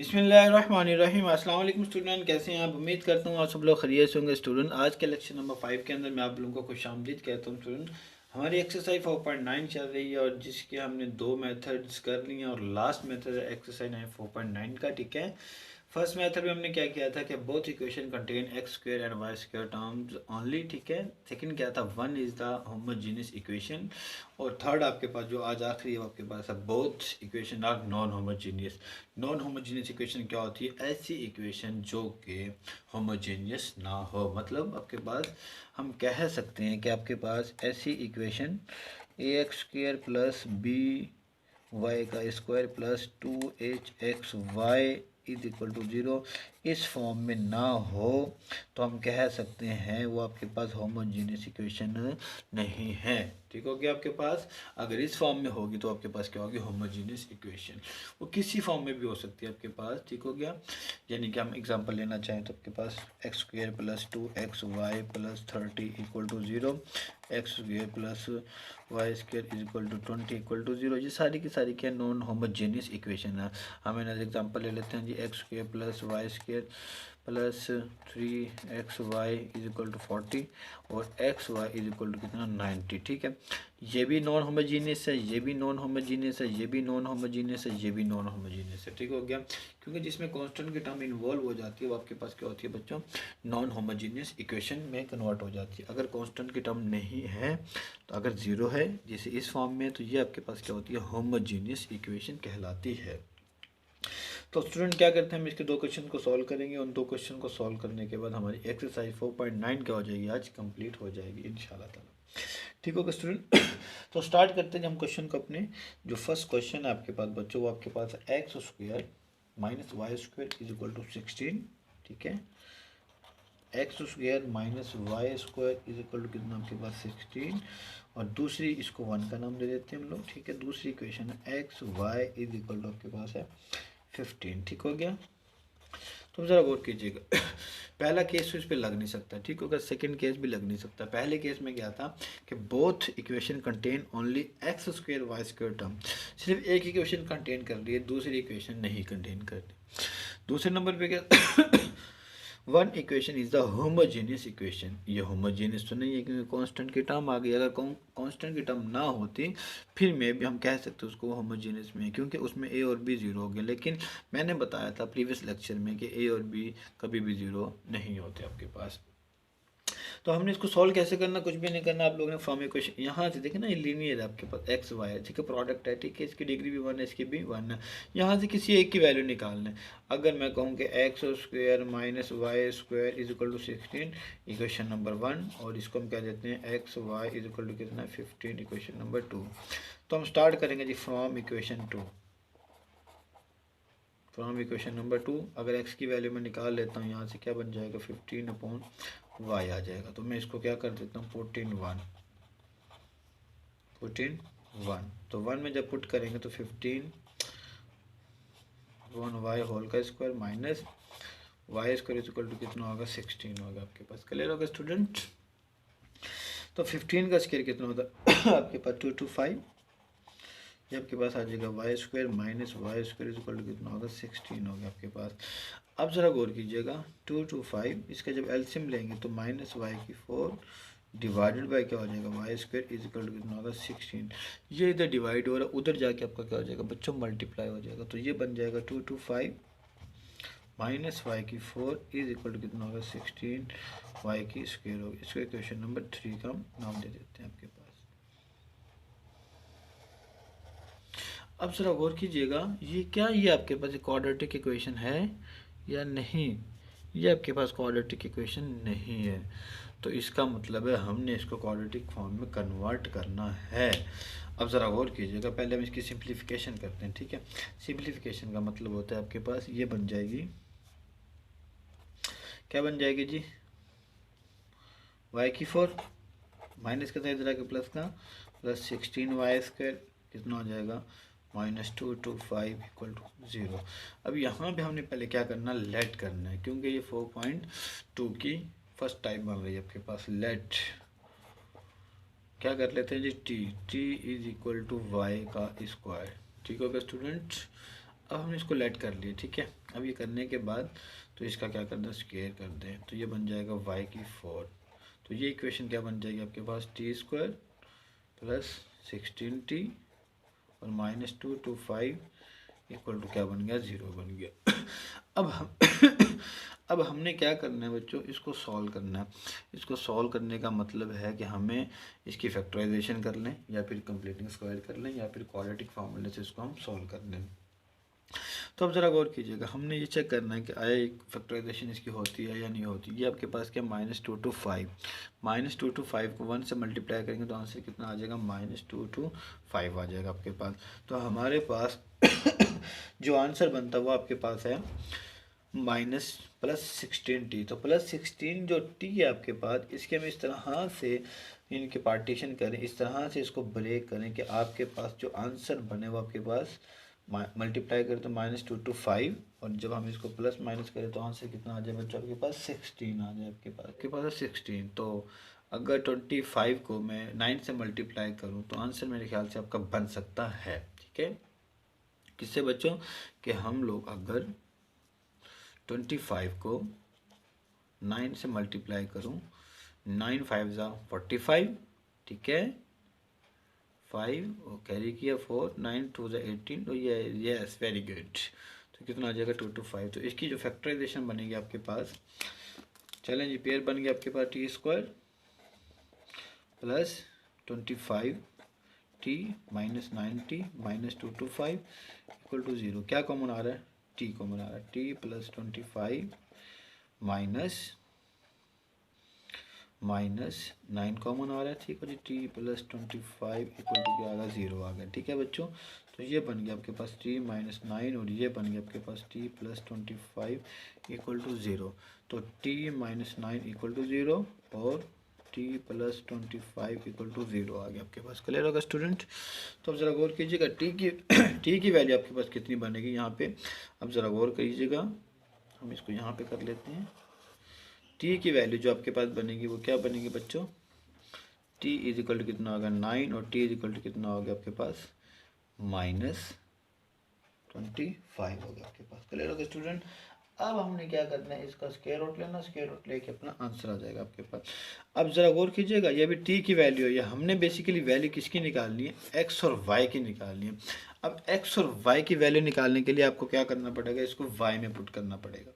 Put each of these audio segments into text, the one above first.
बिस्मिल्लाहिर्रहमानिर्रहीम। अस्सलाम वालेकुम स्टूडेंट, कैसे हैं आप? उम्मीद करता हूँ आप सब लोग खैरियत से होंगे। स्टूडेंट, आज के लेक्चर नंबर 5 के अंदर मैं आप लोगों को खुशामदीद कहता हूँ। स्टूडेंट, हमारी एक्सरसाइज 4.9 चल रही है और जिसके हमने दो मेथड्स कर लिए हैं और लास्ट मेथड है एक्सरसाइज 4.9 का। ठीक है, फर्स्ट मेथड में हमने क्या किया था कि both equation contain x square and y square terms only. ठीक है, सेकंड क्या था, one is the homogeneous equation. और थर्ड आपके पास जो आज आखिरी है आपके पास है both equation are non homogeneous. Non homogeneous equation क्या होती है? ऐसी इक्वेशन जो कि होमोजीनियस ना हो। मतलब आपके पास हम कह सकते हैं कि आपके पास ऐसी equation a x square plus b y का square plus 2hxy is equal to 0 इस फॉर्म में ना हो तो हम कह सकते हैं वो आपके पास होमोजीनियस इक्वेशन नहीं है। ठीक हो गया आपके पास? अगर इस फॉर्म में होगी तो आपके पास क्या होगी? Homogeneous equation. वो किसी फॉर्म में भी हो सकती है आपके पास। ठीक हो गया, यानी कि हम एग्जांपल लेना चाहें तो आपके पास x square plus 2xy plus 30 equal to 0, x square plus y square is equal to 20 equal to 0। ये सारी की सारी क्या नॉन होमोजेनियस इक्वेशन है। हम एज एग्जांपल ले लेते हैं जी, x square plus y square plus 3xy is equal to 40 और xy इज इक्वल टू कितना 90। ठीक है, ये भी नॉन होमोजीनियस है, ये भी नॉन होमोजीनियस है, ये भी नॉन होमोजीनियस है, ये भी नॉन होमोजीनियस है। ठीक हो गया, क्योंकि जिसमें कांस्टेंट की टर्म इन्वॉल्व हो जाती है वो आपके पास क्या होती है बच्चों? नॉन होमोजीनियस इक्वेशन में कन्वर्ट हो जाती है। अगर कांस्टेंट की टर्म नहीं है तो अगर ज़ीरो है जैसे इस फॉर्म में तो ये आपके पास क्या होती है? होमोजीनियस इक्वेशन कहलाती है। तो स्टूडेंट क्या करते हैं, हम इसके दो क्वेश्चन को सॉल्व करेंगे। उन दो क्वेश्चन को सॉल्व करने के बाद हमारी एक्सरसाइज 4.9 क्या हो जाएगी? आज कंप्लीट हो जाएगी इंशाल्लाह ताला। ठीक होगा स्टूडेंट? तो स्टार्ट करते हैं हम क्वेश्चन को अपने। जो फर्स्ट क्वेश्चन है आपके पास बच्चों वो आपके पास है x square minus y square is equal to 16। ठीक है, x square minus y square is equal to कितना आपके पास 16। और दूसरी इसको वन का नाम दे देते हैं हम लोग। ठीक है, दूसरी इक्वेशन है x y is equal to आपके पास है 15। ठीक हो गया, तो ज़रा गौर कीजिएगा। पहला केस इस पे लग नहीं सकता। ठीक होगा, सेकंड केस भी लग नहीं सकता। पहले केस में क्या था कि both equation contain only x square y square term. सिर्फ एक इक्वेशन कंटेन कर रही है, दूसरी इक्वेशन नहीं कंटेन कर रही। दूसरे नंबर पे क्या one equation is the homogeneous equation. ये होमोजेनियस तो नहीं है क्योंकि कांस्टेंट की टर्म आ गई। अगर कांस्टेंट की टर्म ना होती फिर में भी हम कह सकते उसको होमोजेनियस में, क्योंकि उसमें ए और बी ज़ीरो हो गया। लेकिन मैंने बताया था प्रीवियस लेक्चर में कि ए और बी कभी भी ज़ीरो नहीं होते आपके पास। तो हमने इसको सॉल्व कैसे करना? कुछ भी नहीं करना, आप लोगों ने फॉर्म इक्वेशन यहाँ से देखे ना, ये लीनियर है आपके पास एक्स वाई है। ठीक है, प्रोडक्ट है। ठीक है, इसकी डिग्री भी वन है, इसकी भी वन है। यहाँ से किसी एक की वैल्यू निकालना है। अगर मैं कहूँ कि x square minus y square is equal to 16 equation number 1, और इसको हम क्या देते हैं x y is equal to कितना 15 इक्वेशन नंबर 2। तो हम स्टार्ट करेंगे जी from equation 2। From equation number 2 अगर x की वैल्यू मैं निकाल लेता हूँ यहाँ से क्या बन जाएगा 15 अपॉन वाई आ जाएगा। तो मैं इसको क्या कर देता हूँ 14 1। तो 1 में जब पुट करेंगे तो 15 वन वाई होल का square minus y square equal to कितना होगा 16 होगा आपके पास। क्लियर होगा स्टूडेंट? तो 15 का स्क्वायर कितना होता है आपके पास 225। ये आपके पास आ जाएगा y square minus y square equal to कितना होगा 16 होगा आपके पास। अब ज़रा गौर कीजिएगा 225 इसका जब एलसीएम लेंगे तो माइनस वाई की 4 डिवाइडेड बाई क्या हो जाएगा y square is equal to कितना होगा 16। ये इधर डिवाइड हो रहा है, उधर जाके आपका क्या हो जाएगा बच्चों मल्टीप्लाई हो जाएगा। तो ये बन जाएगा 225 माइनस वाई की 4 इज इक्वल टू कितना होगा 16 वाई की स्क्वायर होगी। इसको इक्वेशन नंबर 3 का हम नाम दे देते हैं आपके पास। अब ज़रा गौर कीजिएगा ये क्या, ये आपके पास एक क्वाड्रेटिक इक्वेशन है या नहीं? ये आपके पास क्वाड्रेटिक इक्वेशन नहीं है। तो इसका मतलब है हमने इसको क्वाड्रेटिक फॉर्म में कन्वर्ट करना है। अब ज़रा गौर कीजिएगा, पहले हम इसकी सिंप्लीफिकेशन करते हैं। ठीक है, सिंप्लीफिकेशन का मतलब होता है आपके पास ये बन जाएगी, क्या बन जाएगी जी वाई की 4 माइनस का था इधर आके प्लस का प्लस 16 वाई स्क्वायर कितना हो जाएगा -225 इक्वल टू 0। अब यहाँ पे हमने पहले क्या करना लेट करना है, क्योंकि ये 4.2 की फर्स्ट टाइप बन रही है आपके पास। लेट क्या कर लेते हैं जी t is equal to y का स्क्वायर। ठीक होगा स्टूडेंट? अब हमने इसको लेट कर लिया। ठीक है, अब ये करने के बाद तो इसका क्या कर दें, स्क्वायर कर दें, तो ये बन जाएगा y की 4। तो ये इक्वेशन क्या बन जाएगी आपके पास, t² प्लस 16t और -2 to 5 इक्वल टू क्या बन गया, 0 बन गया। अब हम अब हमने क्या करना है बच्चों, इसको सॉल्व करना है। इसको सॉल्व करने का मतलब है कि हमें इसकी फैक्टराइजेशन कर लें या फिर कंप्लीटिंग स्क्वायर कर लें या फिर क्वाड्रेटिक फार्मूले से इसको हम सॉल्व कर लें। तो अब ज़रा गौर कीजिएगा, हमने ये चेक करना है कि आया फैक्टराइजेशन इसकी होती है या नहीं होती। ये आपके पास क्या, -2 to 5, -2 to 5 को 1 से मल्टीप्लाई करेंगे तो आंसर कितना आ जाएगा, -2 to 5 आ जाएगा आपके पास। तो हमारे पास जो आंसर बनता है वो आपके पास है -+16t। तो +16 जो t है आपके पास, इसके हम इस तरह से इनके पार्टीशन करें, इस तरह से इसको ब्रेक करें कि आपके पास जो आंसर बने वो आपके पास मल्टीप्लाई करें तो -2 to 5, और जब हम इसको प्लस माइनस करें तो आंसर कितना आ जाए बच्चों, आपके पास 16 आ जाए। आपके पास है 16। तो अगर 25 को मैं 9 से मल्टीप्लाई करूं तो आंसर मेरे ख्याल से आपका बन सकता है। ठीक है, किससे बच्चों, कि हम लोग अगर 25 को 9 से मल्टीप्लाई करूं, 9 5 ज़ा 45, ठीक है, 5 और कैरी किया 4, 9 2 ज़ा 18, तो ये यस वेरी गुड। तो कितना आ जाएगा 2 to 5। तो इसकी जो फैक्टराइजेशन बनेगी आपके पास, चलें जी, पेयर बन गया आपके पास t² plus 25t minus 9t minus 2 to 5 equal to 0। क्या कॉमन आ रहा है, t कॉमन आ रहा है, t प्लस 25 माइनस 9 कॉमन आ रहा है, ठीक है जी, t प्लस 25 इक्वल टू क्या आ गया, 0 आ गया। ठीक है बच्चों, तो ये बन गया आपके पास t माइनस 9 और ये बन गया आपके पास t प्लस 25 इक्वल टू 0। तो t माइनस 9 इक्वल टू 0 और t प्लस 25 इक्वल टू 0 आ गया आपके पास। क्लियर होगा स्टूडेंट। तो अब ज़रा गौर कीजिएगा t की वैल्यू आपके पास कितनी बनेगी यहाँ पे। अब ज़रा गौर कीजिएगा, हम इसको यहाँ पे कर लेते हैं। t की वैल्यू जो आपके पास बनेगी वो क्या बनेगी बच्चों, t इज इक्वल टू कितना होगा 9 और t इज इक्वल टू कितना हो गया आपके पास -25 हो गया आपके पास। क्लियर होगा स्टूडेंट। अब हमने क्या करना है, इसका स्क्वायर रूट लेना, स्क्वायर रूट लेके अपना आंसर आ जाएगा आपके पास। अब ज़रा गौर कीजिएगा, ये भी t की वैल्यू है, ये हमने बेसिकली वैल्यू किसकी निकालनी है, x और y की निकालनी है। अब x और y की वैल्यू निकालने के लिए आपको क्या करना पड़ेगा, इसको y में पुट करना पड़ेगा।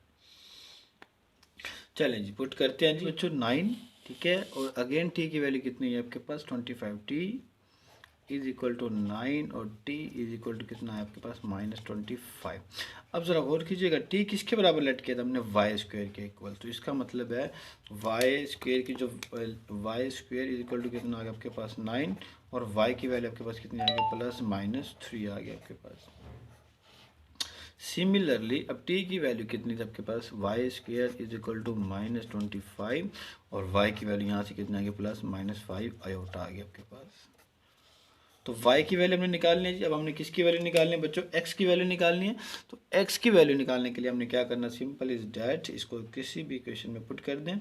चलें जी, पुट करते हैं जी बच्चों 9, ठीक है, और अगेन t की वैल्यू कितनी है आपके पास 25, t इज इक्वल टू 9 और t इज इक्वल टू कितना है आपके पास -25। अब ज़रा गौर कीजिएगा, t किसके बराबर लेट किया था हमने, वाई स्क्वायर के इक्वल। तो इसका मतलब है वाई स्क्वायर की जो y square is equal to कितना आ गया आपके पास 9 और y की वैल्यू आपके पास कितनी आ गई, +-3 आ गया आपके पास। सिमिलरली अब t की वैल्यू कितनी थी आपके पास, y² इज इक्वल टू -25 और y की वैल्यू यहाँ से कितना आ गया +-5 आयोटा आ गया आपके पास। तो y की वैल्यू हमने निकालनी है जी। अब हमने किसकी वैल्यू निकालनी है बच्चों, x की वैल्यू निकालनी है। तो x की वैल्यू निकालने के लिए हमने क्या करना, सिंपल इज डैट, इसको किसी भी इक्वेशन में पुट कर दें।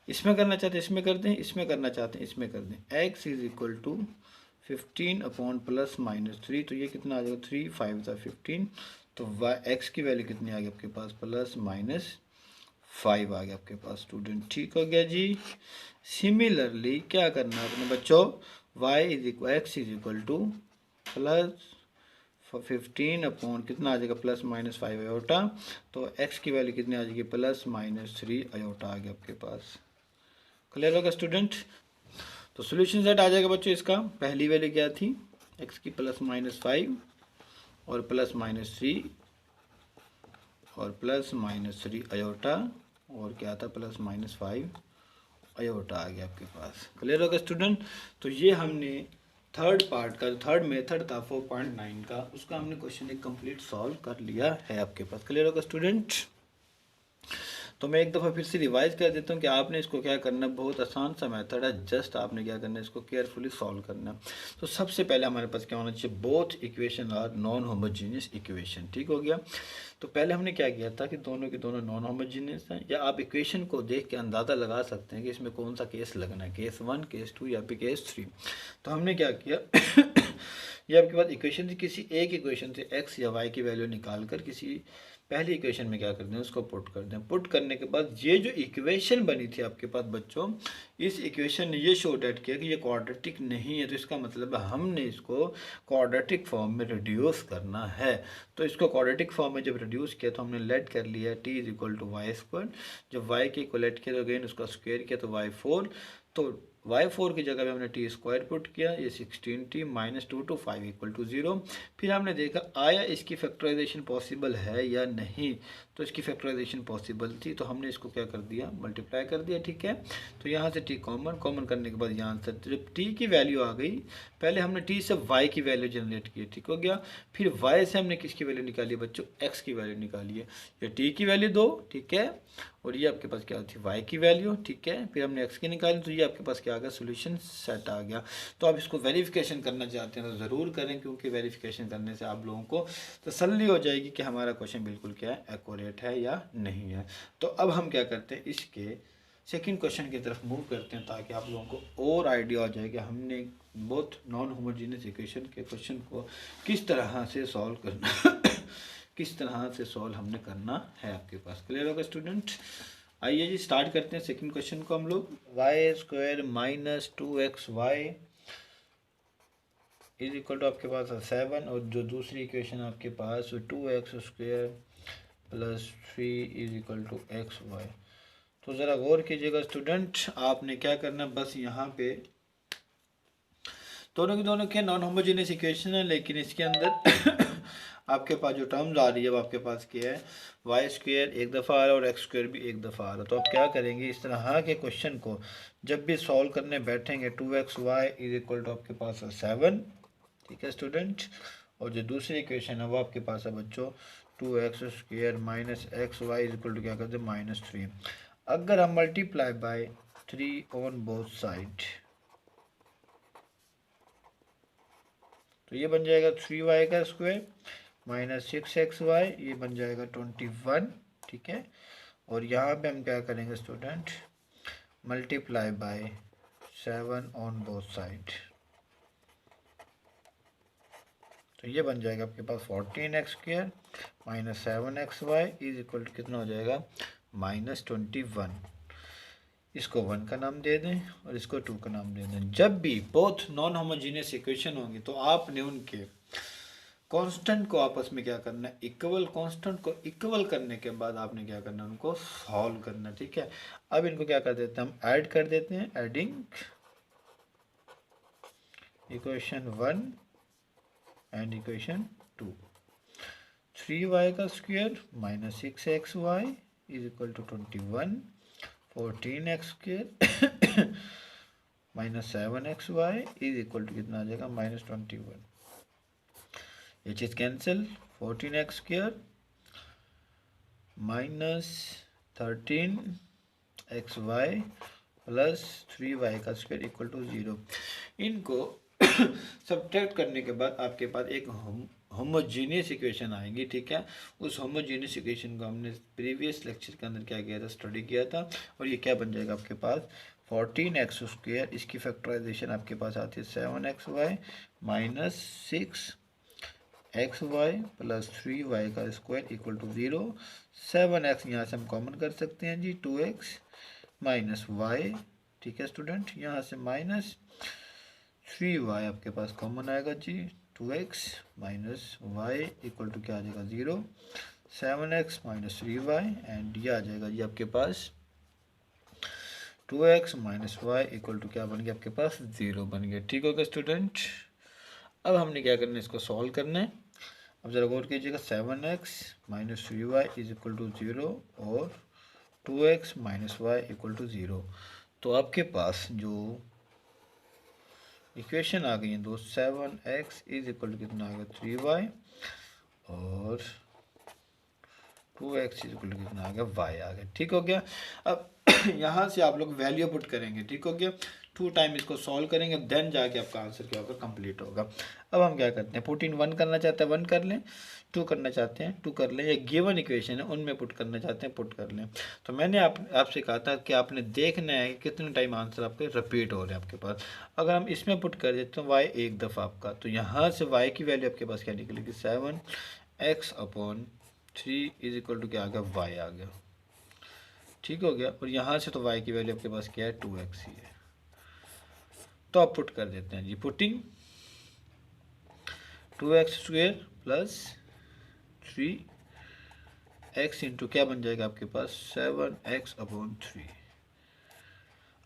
इसमें करना चाहते हैं इसमें कर दें, इसमें करना चाहते हैं इसमें कर दें। x is equal to 15 upon +-3, तो ये कितना आ जाएगा 3 5 ज़ा 15। तो x की वैल्यू कितनी आ गई आपके पास +-5 आ गया आपके पास स्टूडेंट। ठीक हो गया जी। सिमिलरली क्या करना है अपने बच्चों, x is equal to +15 upon कितना आ जाएगा +-5 आयोटा। तो x की वैल्यू कितनी आ जाएगी +-3 आयोटा आ गया आपके पास। क्लियर होगा स्टूडेंट। तो सोल्यूशन सेट आ जाएगा बच्चों इसका। पहली वैल्यू क्या थी, x की +-5 और +-3 और +-3 आयोटा और क्या था +-5 आयोटा आ गया आपके पास। क्लियर होगा स्टूडेंट। तो ये हमने थर्ड पार्ट का, थर्ड मेथड था 4.9 का, उसका हमने क्वेश्चन एक कंप्लीट सॉल्व कर लिया है आपके पास। क्लियर होगा स्टूडेंट। तो मैं एक दफ़ा फिर से रिवाइज कर देता हूँ कि आपने इसको क्या करना है, बहुत आसान सा मेथड है, जस्ट आपने क्या करना है, इसको केयरफुली सॉल्व करना है। तो सबसे पहले हमारे पास क्या होना चाहिए, both equation are non homogeneous equation. ठीक हो गया। तो पहले हमने क्या किया था कि दोनों के दोनों नॉन होमोजीनियस हैं, या आप इक्वेशन को देख के अंदाज़ा लगा सकते हैं कि इसमें कौन सा केस लगना है, केस 1, केस 2 या फिर केस 3। तो हमने क्या किया ये आपके पास इक्वेशन थी, किसी एक इक्वेशन से x या y की वैल्यू निकाल कर किसी पहली इक्वेशन में क्या करते हैं, उसको पुट करते हैं। पुट करने के बाद ये जो इक्वेशन बनी थी आपके पास बच्चों, इस इक्वेशन ने ये शो डेट किया कि ये क्वाड्रेटिक नहीं है, तो इसका मतलब है हमने इसको क्वाड्रेटिक फॉर्म में रिड्यूस करना है। तो इसको क्वाड्रेटिक फॉर्म में जब रिड्यूस किया तो हमने लेट कर लिया t is equal to y square. जब y के को लेट किया तो अगेन उसका स्क्वायर किया तो y4, तो y4 की जगह पे हमने टी स्क्वायर पुट किया, ये 16t minus 2 to 5 equal to 0। फिर हमने देखा आया इसकी फैक्टराइजेशन पॉसिबल है या नहीं, तो इसकी फैक्टराइजेशन पॉसिबल थी, तो हमने इसको क्या कर दिया, मल्टीप्लाई कर दिया। ठीक है, तो यहाँ से t कॉमन करने के बाद यहाँ से जब t की वैल्यू आ गई, पहले हमने t से y की वैल्यू जनरेट की, ठीक हो गया। फिर y से हमने किसकी वैल्यू निकाली बच्चों, x की वैल्यू निकाली है। ये t की वैल्यू 2, ठीक है, और ये आपके पास क्या थी, y की वैल्यू, ठीक है। फिर हमने x की निकाली, तो ये आपके पास क्या आ गया, सोल्यूशन सेट आ गया। तो आप इसको वेरिफिकेशन करना चाहते हैं तो ज़रूर करें, क्योंकि वेरिफिकेशन करने से आप लोगों को तसल्ली हो जाएगी कि हमारा क्वेश्चन बिल्कुल क्या है, एक्यूरेट है या नहीं है। तो अब हम क्या करते हैं, इसके सेकंड क्वेश्चन की तरफ मूव करते हैं, ताकि आप लोगों को और आइडिया हो जाए कि हमने बहुत नॉन होमोजीनियस इक्वेशन के क्वेश्चन को किस तरह से सॉल्व करना किस तरह से सॉल्व हमने करना है। आपके पास क्लियर होगा स्टूडेंट। आइए जी स्टार्ट करते हैं सेकंड क्वेश्चन को हम लोग। Y square minus 2xy is equal to आपके पास 7, और जो दूसरी इक्वेशन आपके पास 2x square plus 3 is equal to xy। तो ज़रा गौर कीजिएगा स्टूडेंट, आपने क्या करना, बस यहाँ पे दोनों की दोनों के नॉन होमोजेनियस इक्वेशन है, लेकिन इसके अंदर आपके पास जो टर्म्स आ रही है वो आपके पास क्या है, वाई स्क्वायर एक दफ़ा आ रहा है और एक्स स्क्वायर भी एक दफ़ा आ रहा है। तो आप क्या करेंगे, इस तरह के क्वेश्चन को जब भी सॉल्व करने बैठेंगे 2xy इज इक्वल टू आपके पास 7, ठीक है स्टूडेंट। और जो दूसरी इक्वेशन है वो आपके पास है बच्चों 2x square minus xy is equal to क्या करते हैं, -3। अगर हम multiply by 3 on both side, तो ये बन जाएगा 3y का स्क्वायर माइनस 6xy, ये बन जाएगा 21, ठीक है। और यहाँ पे हम क्या करेंगे student, multiply by 7 on both side, तो ये बन जाएगा आपके पास 14x square minus 7xy is equal to कितना हो जाएगा, -21। इसको 1 का नाम दे दें और इसको 2 का नाम दे दें। जब भी बोथ नॉन होमोजीनियस इक्वेशन होंगी तो आपने उनके कांस्टेंट को आपस में क्या करना है, इक्वल, कांस्टेंट को इक्वल करने के बाद आपने क्या करना है, उनको सॉल्व करना है, ठीक है। अब इनको क्या कर देते हैं, हम ऐड कर देते हैं, adding equation 1 and equation 2। 3y का square minus 6xy is equal to 21, 14x square minus 7xy is equal to कितना आ जाएगा, -21। ये चीज़ cancel, 14x square minus 13xy plus 3y का स्क्वायर इक्वल टू 0। इनको सब्ट्रैक्ट करने के बाद आपके पास एक होमोजीनियस इक्वेशन आएगी, ठीक है। उस होमोजीनियस इक्वेशन को हमने प्रीवियस लेक्चर के अंदर क्या किया था, स्टडी किया था। और ये क्या बन जाएगा आपके पास 14x स्क्वायर, इसकी फैक्टराइजेशन आपके पास आती है 7xy minus 6xy plus 3y का स्क्वायर इक्वल टू 0। 7x यहाँ से हम कॉमन कर सकते हैं जी, 2x माइनस y, ठीक है स्टूडेंट। यहाँ से माइनस 3y आपके पास कॉमन आएगा जी, 2x minus y equal to क्या आ जाएगा 0, 7x माइनस 3y एंड ये आ जाएगा जी आपके पास 2x minus y equal to क्या बन गया आपके पास 0 बन गया, ठीक होगा स्टूडेंट। अब हमने क्या करना है, इसको सॉल्व करना है। अब ज़रा गौर कीजिएगा, 7x minus 3y is equal to 0 और 2x minus y equal to 0। तो आपके पास जो इक्वेशन आ गई है दो, 7x इज इक्वल टू कितना आ गया 3y और 2x इज इक्वल टू कितना आ गया y आ गया, ठीक हो गया। अब यहाँ से आप लोग वैल्यू पुट करेंगे, ठीक हो गया। 2 टाइम इसको सॉल्व करेंगे, देन जाके आपका आंसर क्या होगा, कंप्लीट होगा। अब हम क्या करते हैं, पुट इन 1 करना चाहते हैं 1 कर लें, 2 करना चाहते हैं 2 कर लें, या गिवन इक्वेशन है उनमें पुट करना चाहते हैं पुट कर लें। तो मैंने आपसे कहा था कि आपने देखना है कि कितने टाइम आंसर आपके रिपीट हो रहे हैं आपके पास। अगर हम इसमें पुट कर देते हैं y एक दफ़ा आपका, तो यहाँ से y की वैल्यू आपके पास क्या निकलेगी, 7x upon 3 is equal to क्या आ गया, वाई आ गया। ठीक हो गया। और यहाँ से तो वाई की वैल्यू आपके पास क्या है, 2x ही है। तो आप पुट कर देते हैं जी, putting 2x² plus 3x into क्या बन जाएगा आपके पास, 7x/3।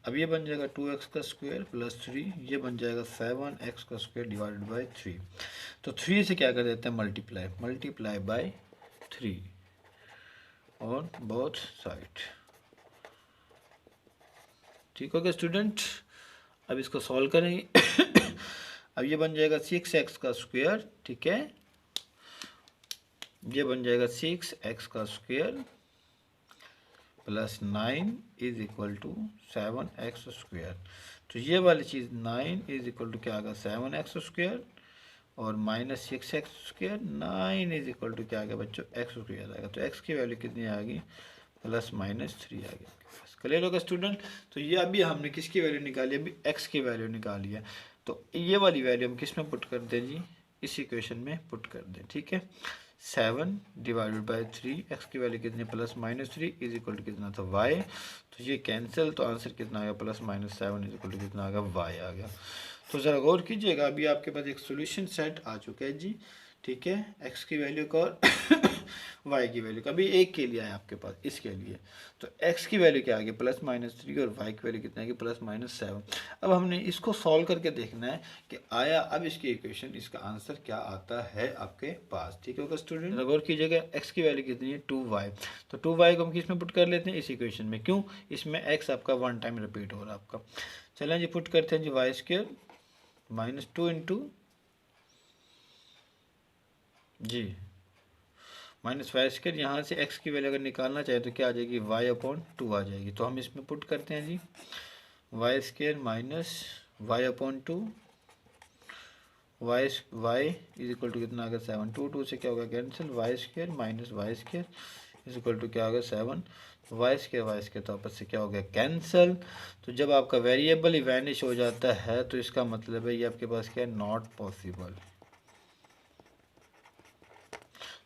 अब ये बन जाएगा 2x का स्क्वायर प्लस 3, ये बन जाएगा 7x का स्क्वायर डिवाइडेड बाई 3। तो 3 से क्या कर देते हैं, multiply by 3 on both side. ठीक हो गया स्टूडेंट। अब इसको सॉल्व करेंगे। अब ये बन जाएगा 6x का स्क्वायर, ठीक है, ये बन जाएगा 6x का square plus 9 is equal to 7x²। तो ये वाली चीज़ 9 इज इक्वल टू क्या आ गया, 7x², और minus 6x², 9 is equal to क्या आ गया बच्चों, x² आएगा। तो x की वैल्यू कितनी आ गई, +-3 आ गया। क्लियर होगा स्टूडेंट। तो ये अभी हमने किसकी वैल्यू निकाली, अभी x की वैल्यू निकाली है। तो ये वाली वैल्यू हम किस में पुट कर दें जी, इस इक्वेशन में पुट कर दें। ठीक है, 7 डिवाइडेड बाई 3, एक्स की वैल्यू कितनी, +-3 इज इक्वल टू कितना था, y। तो ये कैंसिल, तो आंसर कितना आ गया, +-7 इज इक्वल टू कितना आ गया, y आ गया। तो ज़रा गौर कीजिएगा, अभी आपके पास एक सोल्यूशन सेट आ चुका है जी। ठीक है, x की वैल्यू का और y की वैल्यू का, अभी एक के लिए है आपके पास, इसके लिए। तो x की वैल्यू क्या आ गई, +-3, और y की वैल्यू कितना आ गई, +-7। अब हमने इसको सॉल्व करके देखना है कि आया अब इसकी इक्वेशन, इसका आंसर क्या आता है आपके पास। ठीक होगा स्टूडेंट, गौर कीजिएगा, x की वैल्यू कितनी है, 2y। तो 2y को हम किस में पुट कर लेते हैं, इस इक्वेशन में। क्यों, इसमें x आपका 1 टाइम रिपीट हो रहा है आपका। चलें जी, पुट करते हैं जी, y² -2 इंटू जी -y²। यहाँ से x की वैल्यू अगर निकालना चाहे तो क्या आ जाएगी, y/2 आ जाएगी। तो हम इसमें पुट करते हैं जी, y² minus y/2, y is equal to कितना आ गया, 7। 2 से क्या होगा, cancel, y² minus y² is equal to क्या आ गया, 7। y² तो आपस से क्या हो गया, कैंसल। तो जब आपका वेरिएबल ही वैनिश हो जाता है तो इसका मतलब है ये आपके पास क्या है, नॉट पॉसिबल।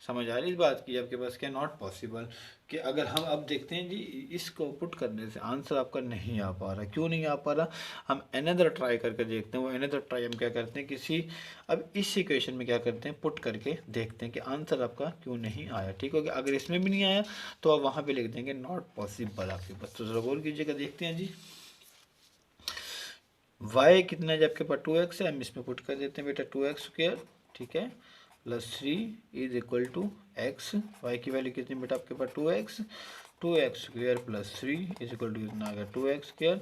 समझ आ रही इस बात की, आपके पास क्या, नॉट पॉसिबल। कि अगर हम अब देखते हैं जी, इसको पुट करने से आंसर आपका नहीं आ पा रहा। क्यों नहीं आ पा रहा, हम अनदर ट्राई करके देखते हैं। वो अनदर ट्राई हम क्या करते हैं, किसी अब इस इक्वेशन में क्या करते हैं, पुट करके देखते हैं कि आंसर आपका क्यों नहीं आया। ठीक हो गया, अगर इसमें भी नहीं आया तो आप वहाँ पर लिख देंगे नॉट पॉसिबल आपके पास। तो जरूर कीजिएगा, देखते हैं जी, y कितना है, आपके पास 2x है, हम इसमें पुट कर देते हैं बेटा 2x²। ठीक है, +3 is equal to x। y की वैल्यू कितनी बेटा आपके पास, 2x² plus 3 is equal to कितना आ गया, 2x²।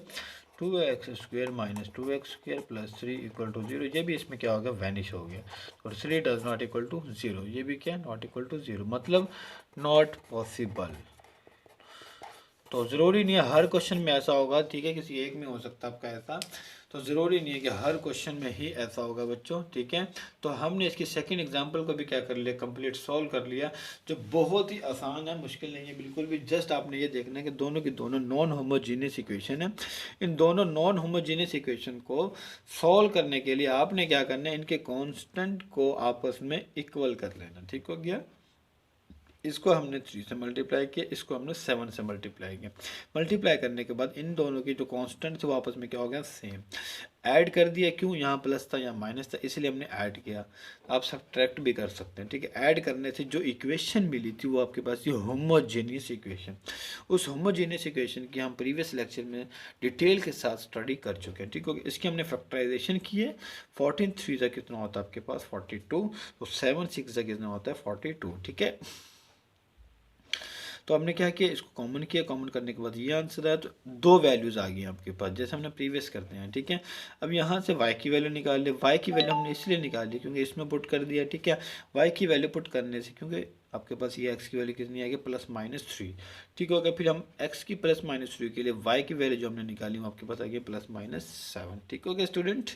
2x² minus 2x² plus 3 equal to 0। ये भी इसमें क्या हो गया, वैनिश हो गया। और 3 डज नॉट इक्वल टू 0, ये भी क्या, नॉट इक्वल टू 0, मतलब नॉट पॉसिबल। तो ज़रूरी नहीं है हर क्वेश्चन में ऐसा होगा। ठीक है, किसी एक में हो सकता है आपका ऐसा, तो ज़रूरी नहीं है कि हर क्वेश्चन में ही ऐसा होगा बच्चों। ठीक है, तो हमने इसकी सेकंड एग्जांपल को भी क्या कर लिया, कंप्लीट सॉल्व कर लिया, जो बहुत ही आसान है, मुश्किल नहीं है बिल्कुल भी। जस्ट आपने ये देखना है कि दोनों की दोनों नॉन होमोजीनियस इक्वेशन है। इन दोनों नॉन होमोजीनियस इक्वेशन को सॉल्व करने के लिए आपने क्या करना है, इनके कॉन्स्टेंट को आपस में इक्वल कर लेना। ठीक हो गया, इसको हमने 3 से मल्टीप्लाई किया, इसको हमने 7 से मल्टीप्लाई किया। मल्टीप्लाई करने के बाद इन दोनों की जो कांस्टेंट थे वो आपस में क्या हो गया, सेम। ऐड कर दिया, क्यों, यहाँ प्लस था यहाँ माइनस था, इसलिए हमने ऐड किया। आप सब्ट्रैक्ट भी कर सकते हैं। ठीक है, ऐड करने से जो इक्वेशन मिली थी वो आपके पास ये होमोजेनियस इक्वेशन। उस होमोजेनियस इक्वेशन की हम प्रीवियस लेक्चर में डिटेल के साथ स्टडी कर चुके हैं। ठीक है, इसकी हमने फैक्टराइजेशन की है। 14 3 से कितना होता है आपके पास, 42। तो 7 6 से कितना होता है, 42। ठीक है, तो हमने क्या किया, इसको कॉमन किया, कॉमन करने के बाद ये आंसर आया। तो दो वैल्यूज़ आ गई आपके पास, जैसे हमने प्रीवियस करते हैं। ठीक है, अब यहाँ से y की वैल्यू निकाल ले। y की वैल्यू हमने इसलिए निकाली क्योंकि इसमें पुट कर दिया। ठीक है, y की वैल्यू पुट करने से, क्योंकि आपके पास ये x की वैल्यू कितनी आएगी, +-3। ठीक हो गया, फिर हम x की +-3 के लिए y की वैल्यू जो हमने निकाली वो आपके पास आ गई +-7। ठीक हो गया स्टूडेंट।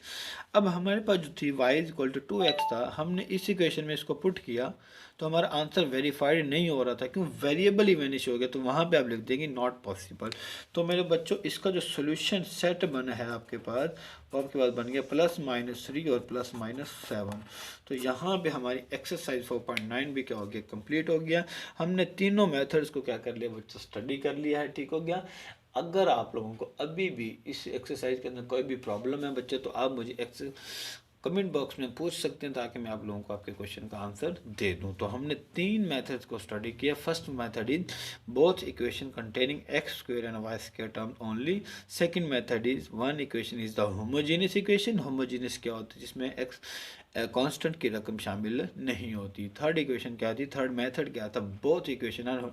अब हमारे पास जो थी y = 2x था, हमने इस इक्वेशन में इसको पुट किया तो हमारा आंसर वेरीफाइड नहीं हो रहा था, क्यों, वेरिएबल ही वैनिश हो गया, तो वहाँ पे आप लिख देंगे नॉट पॉसिबल। तो मेरे बच्चों इसका जो सोल्यूशन सेट बना है आपके पास, वो आपके पास बन गया +-3 और +-7। तो यहाँ पे हमारी एक्सरसाइज 4.9 भी क्या हो गया, कंप्लीट हो गया। हमने तीनों मेथड्स को क्या कर लिया बच्चों, स्टडी कर लिया है, ठीक हो गया। अगर आप लोगों को अभी भी इस एक्सरसाइज के अंदर कोई भी प्रॉब्लम है बच्चे, तो आप मुझे कमेंट बॉक्स में पूछ सकते हैं, ताकि मैं आप लोगों को आपके क्वेश्चन का आंसर दे दूं। तो हमने 3 मेथड्स को स्टडी किया। First method is both equation containing x square and y square term only. Second method is one equation is the homogeneous equation. Homogeneous क्या होता है, जिसमें एक्स कांस्टेंट की रकम शामिल नहीं होती। थर्ड इक्वेशन क्या थी, थर्ड मेथड क्या था, both equation are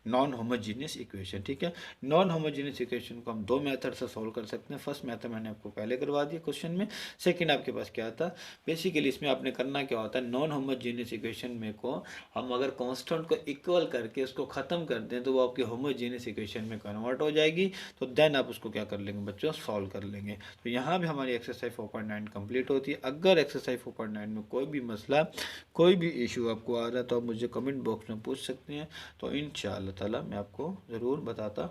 non homogeneous equation, ठीक है। नॉन होमोजीनियस इक्वेशन को हम 2 मेथड से सॉल्व कर सकते हैं। फर्स्ट मेथड मैंने आपको पहले करवा दिया क्वेश्चन में। सेकंड आपके पास क्या था, बेसिकली इसमें आपने करना क्या होता है, नॉन होमोजीनियस इक्वेशन में को हम अगर कांस्टेंट को इक्वल करके उसको ख़त्म कर दें, तो वो आपकी होमोजीनियस इक्वेशन में कन्वर्ट हो जाएगी। तो देन आप उसको क्या कर लेंगे बच्चों, सॉल्व कर लेंगे। तो यहाँ भी हमारी एक्सरसाइज 4.9 कंप्लीट होती है। अगर एक्सरसाइज 4.9 में कोई भी मसला, कोई भी इशू आपको आ रहा है, तो आप मुझे कमेंट बॉक्स में पूछ सकते हैं। तो इंशाअल्लाह ताला मैं आपको ज़रूर बताता